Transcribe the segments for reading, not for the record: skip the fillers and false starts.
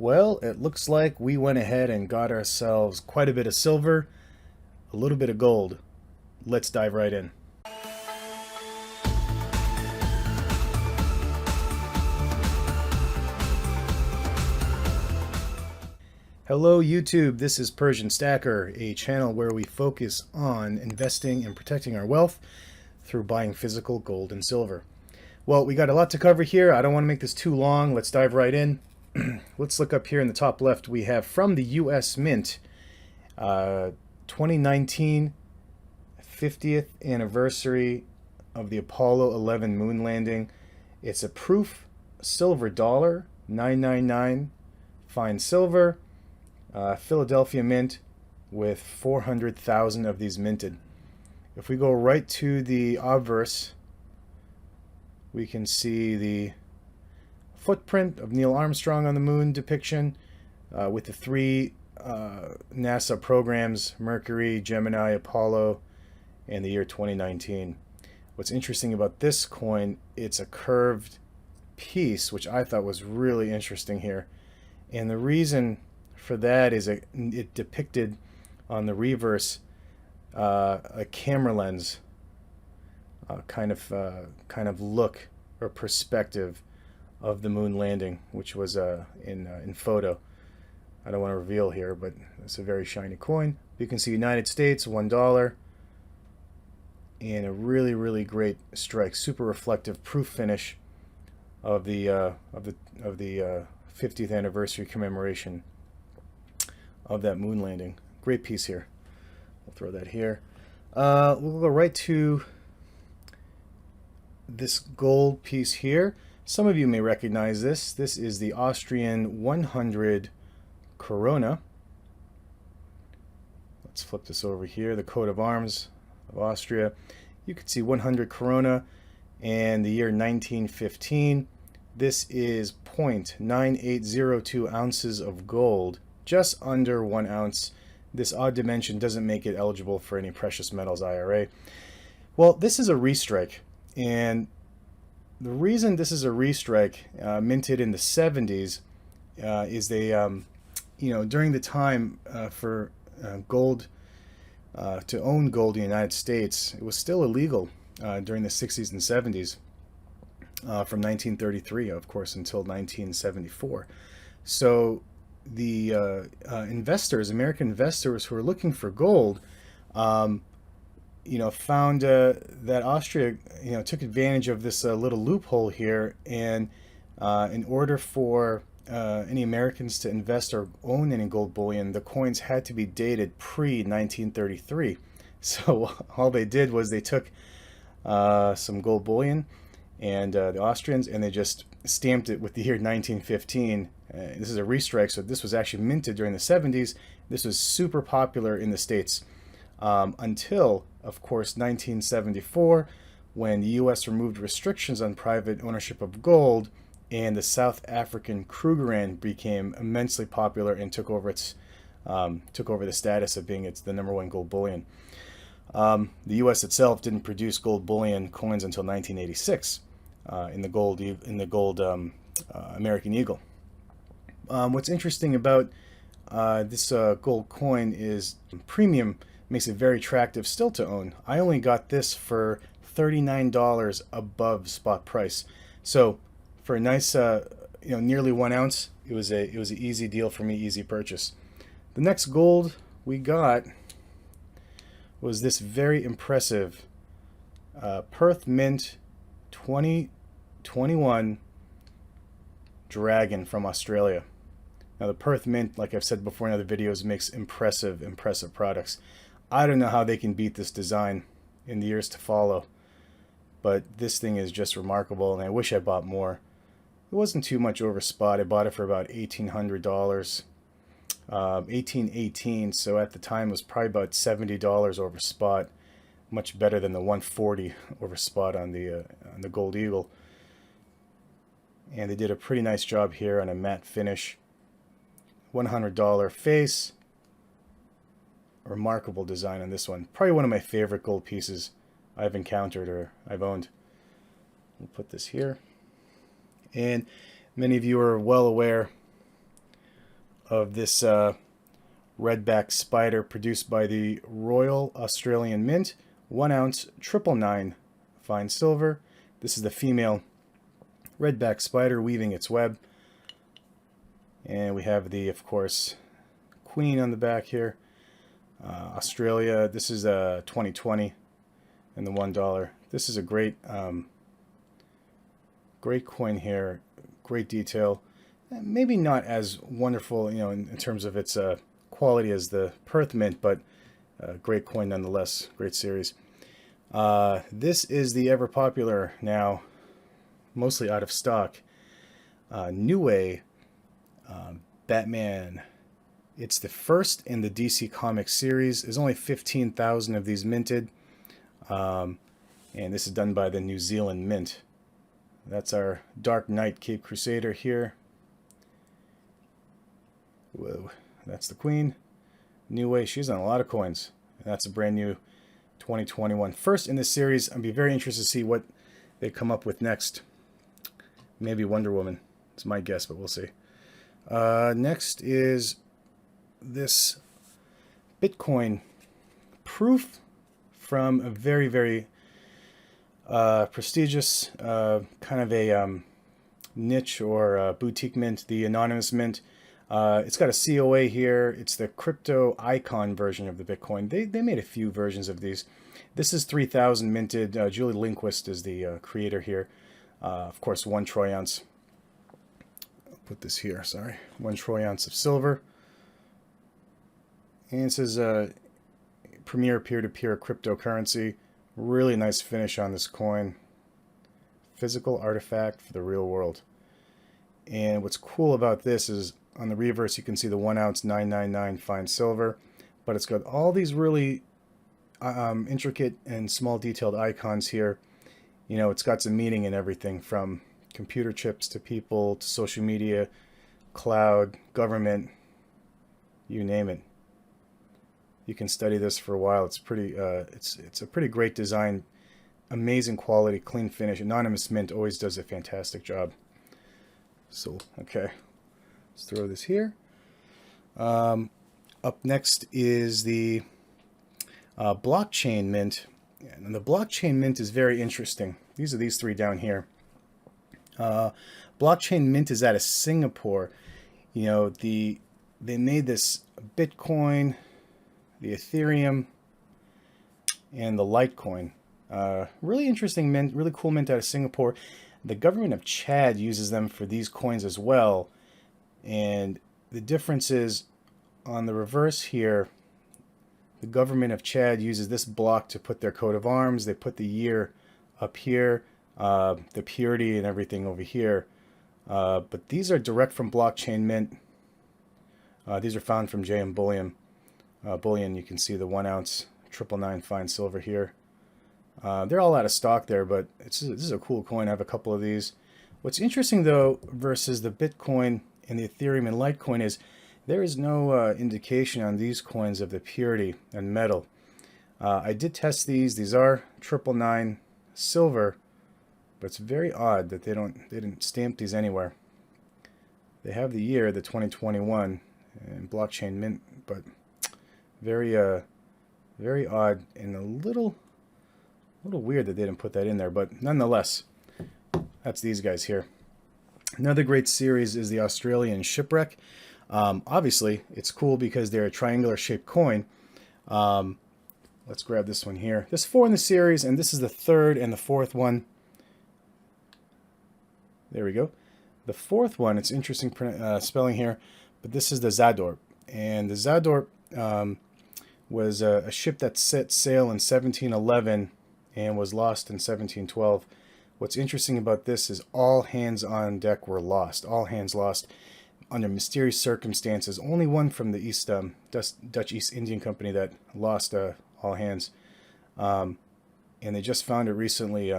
Well, it looks like we went ahead and got ourselves quite a bit of silver, a little bit of gold. Let's dive right in. Hello YouTube, this is Persian Stacker, a channel where we focus on investing and protecting our wealth through buying physical gold and silver. Well, we got a lot to cover here. I don't want to make this too long. Let's dive right in. Let's look up here in the top left. We have from the US Mint, 2019 50th anniversary of the Apollo 11 moon landing. It's a proof silver dollar, 999 fine silver, Philadelphia Mint with 400,000 of these minted. If we go right to the obverse, we can see the footprint of Neil Armstrong on the moon depiction with the three NASA programs, Mercury, Gemini, Apollo, and the year 2019. What's interesting about this coin, it's a curved piece, which I thought was really interesting here. And the reason for that is it depicted on the reverse a camera lens kind of look or perspective of the moon landing, which was in photo. I don't want to reveal here, but it's a very shiny coin. You can see United States, $1, and a really great strike, super reflective proof finish of the 50th anniversary commemoration of that moon landing. Great piece here. We'll throw that here. We'll go right to this gold piece here. Some of you may recognize this. This is the Austrian 100 Corona. Let's flip this over here. The coat of arms of Austria. You can see 100 Corona and the year 1915. This is 0.9802 ounces of gold, just under 1 ounce. This odd dimension doesn't make it eligible for any precious metals IRA. Well, this is a restrike, and the reason this is a restrike, minted in the 70s, is they, during the time for gold, to own gold in the United States, it was still illegal during the 60s and 70s, from 1933, of course, until 1974. So the investors, American investors who were looking for gold, found that Austria, took advantage of this little loophole here, and in order for any Americans to invest or own any gold bullion, the coins had to be dated pre-1933. So all they did was they took some gold bullion, and the Austrians, and they just stamped it with the year 1915. This is a restrike, so this was actually minted during the 70s. This was super popular in the States until, of course, 1974, when the U.S. removed restrictions on private ownership of gold, and the South African Krugerrand became immensely popular and took over the status of being the #1 gold bullion. The U.S. itself didn't produce gold bullion coins until 1986 in the gold American Eagle. What's interesting about this gold coin is premium makes it very attractive still to own. I only got this for $39 above spot price. So for a nice, nearly 1 ounce, it was an easy deal for me, easy purchase. The next gold we got was this very impressive Perth Mint 2021 Dragon from Australia. Now the Perth Mint, like I've said before in other videos, makes impressive products. I don't know how they can beat this design in the years to follow, but this thing is just remarkable, and I wish I bought more. It wasn't too much over spot. I bought it for about $1,800, $1,818. So at the time it was probably about $70 over spot. Much better than the $140 over spot on the Gold Eagle. And they did a pretty nice job here on a matte finish. $100 face. Remarkable design on this one. Probably one of my favorite gold pieces I've encountered or I've owned. We'll put this here. And many of you are well aware of this redback spider produced by the Royal Australian Mint. 1 ounce, 999 fine silver. This is the female redback spider weaving its web. And we have the, of course, queen on the back here. Australia, this is 2020 and the $1. This is a great great coin here, great detail. Maybe not as wonderful, you know, in terms of its quality as the Perth Mint, but great coin nonetheless, great series. This is the ever popular, now mostly out of stock, Niue Batman. It's the first in the DC Comics series. There's only 15,000 of these minted. And this is done by the New Zealand Mint. That's our Dark Knight Cape Crusader here. Whoa, that's the Queen. Niue, she's on a lot of coins. And that's a brand new 2021. First in this series. I'd be very interested to see what they come up with next. Maybe Wonder Woman. It's my guess, but we'll see. Next is this Bitcoin proof from a very, very prestigious kind of a niche or boutique mint, the Anonymous Mint. It's got a COA here. It's the crypto icon version of the Bitcoin. They made a few versions of these. This is 3,000 minted. Julie Lindquist is the creator here. Of course, 1 troy ounce. I'll put this here, sorry. 1 troy ounce of silver. And it says Premier Peer-to-Peer Cryptocurrency. Really nice finish on this coin. Physical artifact for the real world. And what's cool about this is on the reverse you can see the 1 ounce 999 fine silver, but it's got all these really intricate and small detailed icons here. You know, it's got some meaning in everything from computer chips to people to social media, cloud, government, you name it. You can study this for a while. It's pretty. It's a pretty great design, amazing quality, clean finish. Anonymous Mint always does a fantastic job. So okay, let's throw this here. Up next is the blockchain mint, and the blockchain mint is very interesting. These are these 3 down here. Blockchain mint is out of Singapore. You know, they made this Bitcoin, the Ethereum, and the Litecoin. Really interesting mint, really cool mint out of Singapore. The government of Chad uses them for these coins as well. And the difference is on the reverse here, the government of Chad uses this block to put their coat of arms. They put the year up here, the purity and everything over here. But these are direct from Blockchain Mint. These are found from JM Bullion. You can see the 1 ounce 999 fine silver here. They're all out of stock there, but this is a cool coin. I have a couple of these. What's interesting though versus the Bitcoin and the Ethereum and Litecoin is there is no indication on these coins of the purity and metal. I did test these. These are 999 silver, but it's very odd that they didn't stamp these anywhere. They have the year, the 2021, and Blockchain Mint, but very odd and a little weird that they didn't put that in there. But nonetheless, that's these guys here. Another great series is the Australian Shipwreck. Obviously, it's cool because they're a triangular shaped coin. Let's grab this one here. There's 4 in the series, and this is the 3rd and the 4th one. There we go. The 4th one, it's interesting spelling here, but this is the Zadorp. And the Zadorp was a ship that set sail in 1711 and was lost in 1712. What's interesting about this is all hands on deck were lost. All hands lost under mysterious circumstances. Only one from the Dutch East Indian Company that lost all hands. And they just found it recently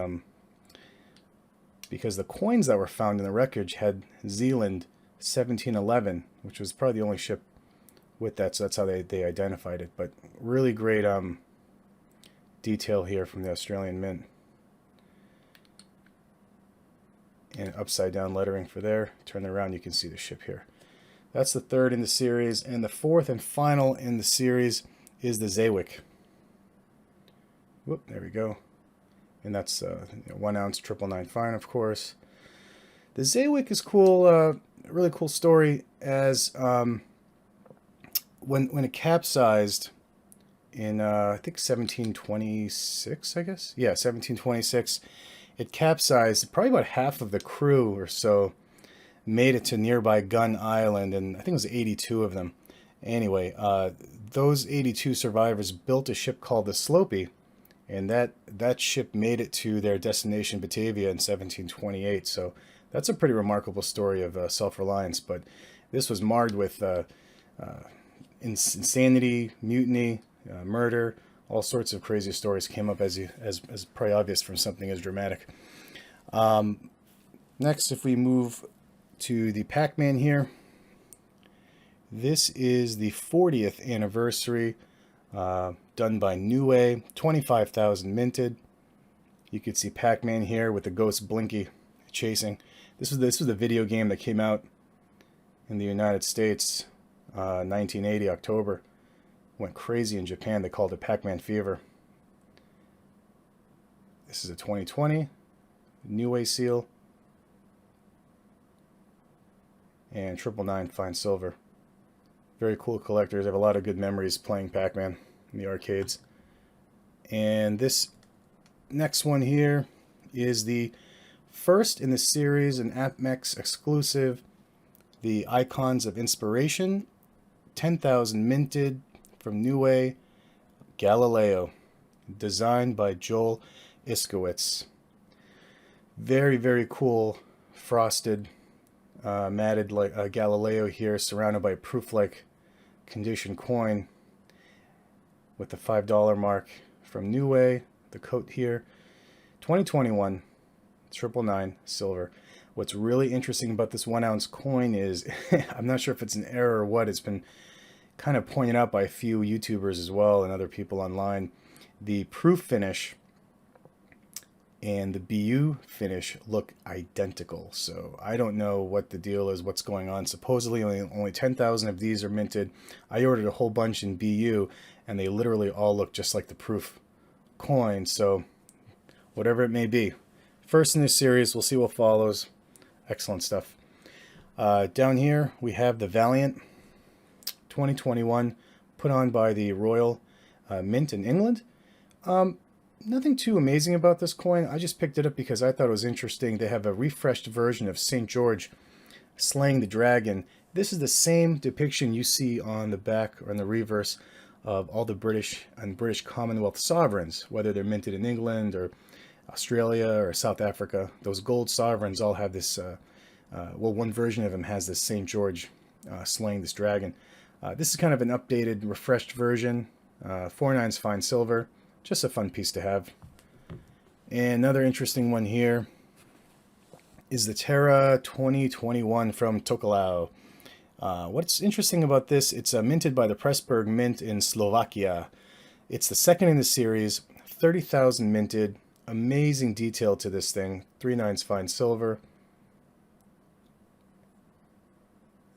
because the coins that were found in the wreckage had Zealand 1711, which was probably the only ship with that, so that's how they identified it. But really great detail here from the Australian Mint. And upside down lettering for there. Turn it around, you can see the ship here. That's the third in the series, and the fourth and final in the series is the Zaywick. Whoop, there we go. And that's 1 ounce 999 fine, of course. The Zaywick is cool, a really cool story. As when it capsized in I think 1726, I guess. Yeah, 1726. It capsized. Probably about half of the crew or so made it to nearby Gun Island, and I think it was 82 of them. Anyway, those 82 survivors built a ship called the Slopey, and that ship made it to their destination Batavia in 1728. So that's a pretty remarkable story of self-reliance. But this was marred with insanity, mutiny, murder, all sorts of crazy stories came up as probably obvious from something as dramatic. Next, if we move to the Pac-Man here, this is the 40th anniversary, done by Niue, 25,000 minted. You could see Pac-Man here with the ghost Blinky chasing. This was the video game that came out in the United States, 1980 October. Went crazy in Japan. They called it Pac-Man Fever. This is a 2020 Niue seal. And 999 fine silver. Very cool collectors. I have a lot of good memories playing Pac-Man in the arcades. And this next one here is the first in the series, an APMEX exclusive, the Icons of Inspiration, 10,000 minted from Niue, Galileo, designed by Joel Iskowitz. Very, very cool frosted matted like Galileo here, surrounded by a proof-like condition coin with the $5 mark from Niue, the coat here. 2021, 999 silver. What's really interesting about this 1 ounce coin is, I'm not sure if it's an error or what, it's been kind of pointed out by a few YouTubers as well and other people online. The proof finish and the BU finish look identical. So I don't know what the deal is, what's going on. Supposedly only 10,000 of these are minted. I ordered a whole bunch in BU and they literally all look just like the proof coin. So whatever it may be. First in this series, we'll see what follows. Excellent stuff. Down here we have the Valiant 2021, put on by the Royal Mint in England. Nothing too amazing about this coin. I just picked it up because I thought it was interesting. They have a refreshed version of St. George slaying the dragon. This is the same depiction you see on the back or on the reverse of all the British and British Commonwealth sovereigns, whether they're minted in England or Australia or South Africa. Those gold sovereigns all have this, well, one version of them has this St. George slaying this dragon. This is kind of an updated, refreshed version. 4/9's fine silver. Just a fun piece to have. And another interesting one here is the Terra 2021 from Tokelau. What's interesting about this, it's minted by the Pressburg Mint in Slovakia. It's the second in the series, 30,000 minted. Amazing detail to this thing. 3/9's fine silver.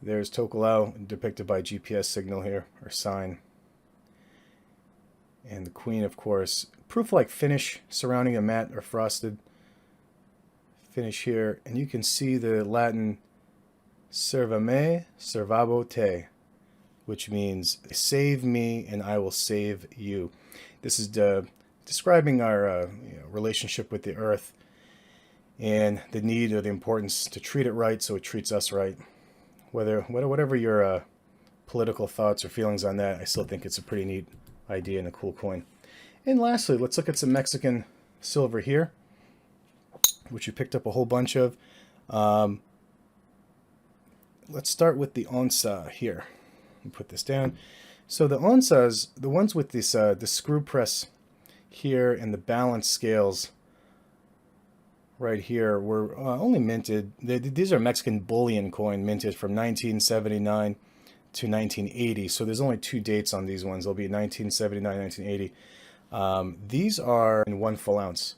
There's Tokelau depicted by GPS signal here, or sign. And the Queen, of course. Proof-like finish surrounding a matte or frosted finish here. And you can see the Latin Serva me, servabo te, which means save me and I will save you. This is describing our relationship with the earth and the need or the importance to treat it right so it treats us right. Whatever your political thoughts or feelings on that, I still think it's a pretty neat idea and a cool coin. And lastly, let's look at some Mexican silver here, which you picked up a whole bunch of. Let's start with the onza here. Put this down. So the onzas, the ones with this the screw press here and the balance scales right here, were only minted. These are Mexican bullion coin minted from 1979 to 1980. So there's only two dates on these ones. They'll be 1979, 1980. These are in 1 full ounce.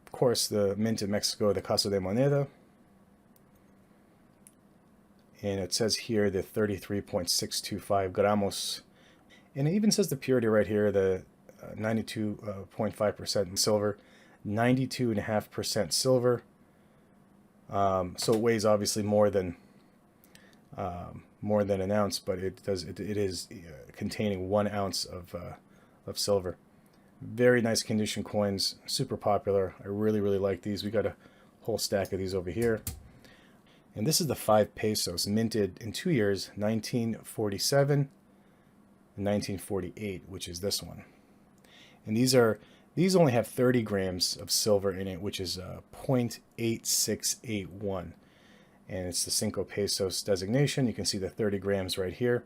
Of course, the mint in Mexico, the Casa de Moneda. And it says here the 33.625 gramos. And it even says the purity right here, the 92.5% silver, 92.5% silver. So it weighs obviously more than an ounce, but it is containing 1 ounce of silver. Very nice condition coins, super popular. I really like these. We got a whole stack of these over here. And this is the 5 pesos, minted in 2 years, 1947 and 1948, which is this one. And these only have 30 grams of silver in it, which is 0.8681. And it's the 5 pesos designation. You can see the 30 grams right here.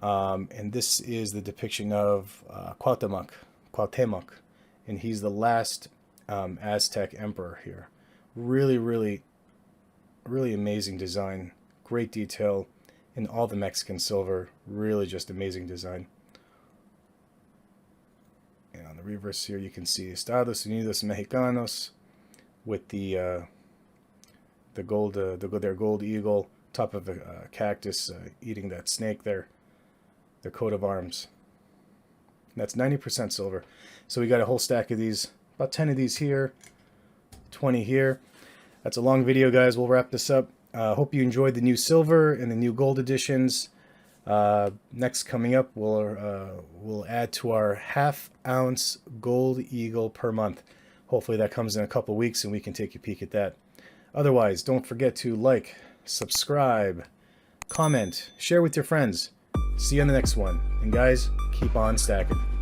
And this is the depiction of Cuauhtemoc, and he's the last Aztec emperor here. Really amazing design, great detail in all the Mexican silver, really just amazing design. And on the reverse here you can see Estados Unidos Mexicanos with the gold, their gold eagle, top of a cactus eating that snake there, their coat of arms. And that's 90% silver. So we got a whole stack of these, about 10 of these here, 20 here. That's a long video, guys. We'll wrap this up. Hope you enjoyed the new silver and the new gold editions. Next coming up, we'll add to our ½ ounce gold eagle per month. Hopefully that comes in a couple weeks and we can take a peek at that. Otherwise, don't forget to like, subscribe, comment, share with your friends. See you on the next one. And guys, keep on stacking.